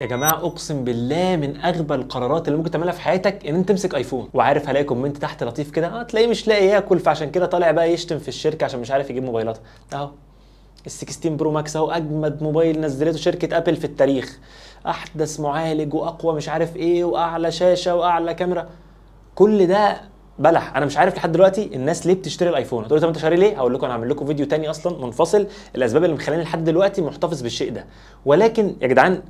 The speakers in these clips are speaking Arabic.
يا جماعه اقسم بالله من اغبى القرارات اللي ممكن تعملها في حياتك ان انت تمسك ايفون. وعارف هلاقي كومنت تحت لطيف كده، تلاقيه مش لاقي ياكل فعشان كده طالع بقى يشتم في الشركه عشان مش عارف يجيب موبايلات. اهو ال 16 برو ماكس اهو، اجمد موبايل نزلته شركه ابل في التاريخ، احدث معالج واقوى مش عارف ايه واعلى شاشه واعلى كاميرا، كل ده بلح. انا مش عارف لحد دلوقتي الناس ليه بتشتري الايفون. هتقولي طب انت شاري ليه؟ هقول لكم انا هعمل لكم فيديو تاني اصلا منفصل الاسباب اللي مخليني لحد دلوقتي محتفظ بالشيء ده. ولكن يا جدعان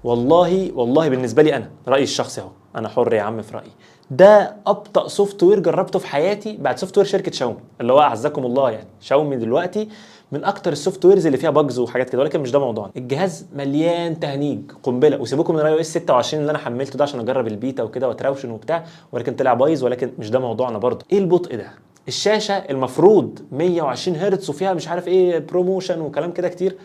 والله بالنسبه لي انا رايي الشخصي اهو، انا حر يا عم في رايي، ده ابطا سوفت وير جربته في حياتي بعد سوفت وير شركه شاومي اللي هو اعزكم الله. يعني شاومي دلوقتي من اكتر السوفت ويرز اللي فيها باجز وحاجات كده، ولكن مش ده موضوعنا. الجهاز مليان تهنيج قنبله، وسيبوكم من iOS 26 اللي انا حملته ده عشان اجرب البيتا وكده وتراوشن وبتاع، ولكن طلع بايظ. ولكن مش ده موضوعنا برضه. ايه البطء ده؟ الشاشه المفروض 120 هرتز وفيها مش عارف ايه بروموشن وكلام كده كتير.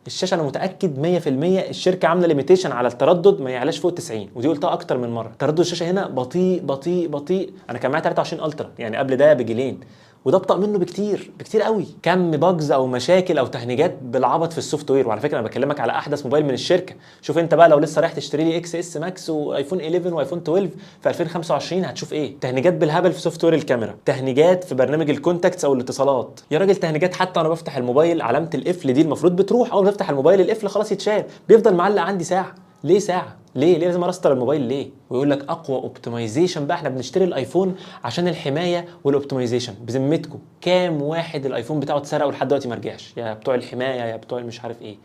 الشاشه انا متاكد 100% الشركه عامله ليميتيشن على التردد ما يعلاش فوق 90، ودي قلتها اكتر من مره. تردد الشاشه هنا بطيء بطيء بطيء. انا كان معايا 23 الترا يعني قبل ده بجيلين، وده ابطا منه بكتير بكتير قوي. كم باجز او مشاكل او تهنيجات بالعبط في السوفت وير. وعلى فكره انا بكلمك على احدث موبايل من الشركه. شوف انت بقى لو لسه رايح تشتري لي اكس اس ماكس وايفون 11 وايفون 12 في 2025 هتشوف ايه؟ تهنيجات بالهبل في سوفت وير الكاميرا، تهنيجات في برنامج الكونتاكتس او الاتصالات، يا راجل تهنيجات حتى وانا بفتح الموبايل علامه القفل دي المفروض بتروح اول ما بفتح الموبايل، القفل خلاص يتشال، بيفضل معلق عندي ساعه. ليه ساعه؟ ليه لازم ارستر الموبايل ليه؟ ويقول لك اقوى اوبتمايزيشن بقى، احنا بنشتري الايفون عشان الحمايه والاوبتمايزيشن. بذمتكم كام واحد الايفون بتاعه اتسرق ولحد دلوقتي ما رجعش؟ يا بتوع الحمايه يا بتوع مش عارف ايه.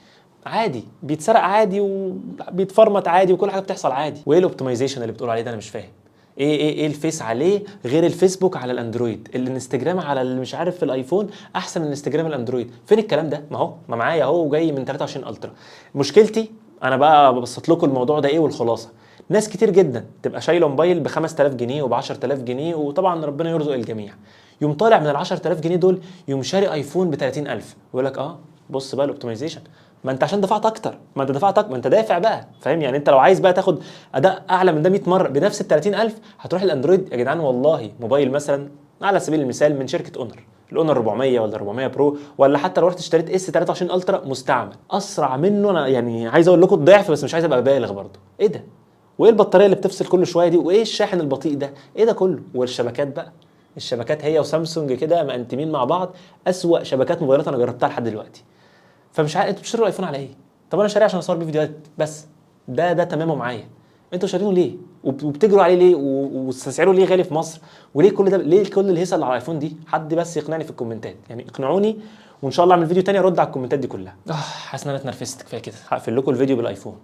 عادي بيتسرق عادي وبيتفرمت عادي وكل حاجه بتحصل عادي. وايه الاوبتمايزيشن اللي بتقول عليه ده؟ انا مش فاهم. ايه الفيس عليه غير الفيسبوك على الاندرويد، الانستجرام على اللي مش عارف في الايفون احسن من الانستجرام الاندرويد؟ فين الكلام ده؟ ما هو ما معايا اهو جاي من 23 الترا. مشكلتي انا بقى ببسط لكم الموضوع ده ايه والخلاصه. ناس كتير جدا تبقى شايله موبايل ب 5000 جنيه وب 10000 جنيه، وطبعا ربنا يرزق الجميع، يوم طالع من ال 10000 جنيه دول يوم شاري ايفون ب 30000 ويقول لك بص بقى الاوبتمايزيشن. ما انت عشان دفعت اكتر، ما انت دفعت أكتر. ما انت دافع بقى، فاهم يعني؟ انت لو عايز بقى تاخد اداء اعلى من ده 100 مره بنفس ال 30000 هتروح الاندرويد. يا جدعان والله موبايل مثلا على سبيل المثال من شركه اونر، الاونر 400 ولا 400 برو، ولا حتى لو رحت اشتريت اس 23 الترا مستعمل اسرع منه، انا يعني عايز اقول لكم الضعف بس مش عايز ابقى بالغ برضه. ايه ده؟ وايه البطاريه اللي بتفصل كل شويه دي؟ وايه الشاحن البطيء ده؟ ايه ده كله؟ والشبكات بقى، الشبكات هي وسامسونج كده مقنتمين مع بعض اسوأ شبكات موبايلات انا جربتها لحد دلوقتي. فمش عارف انتوا بتشتروا الايفون على ايه؟ طب انا شاريه عشان اصور بيه فيديوهات بس، ده تمامه معايا. انتوا شارينه ليه؟ وبتجروا عليه ليه؟ وتسعره ليه غالي في مصر؟ وليه كل ده؟ ليه كل الهيصه اللي على الايفون دي؟ حد بس يقنعني في الكومنتات، يعني اقنعوني، وان شاء الله اعمل فيديو تاني ارد على الكومنتات دي كلها. حاسس ان انا اتنرفزت كفايه كده، هقفل لكم الفيديو بالايفون.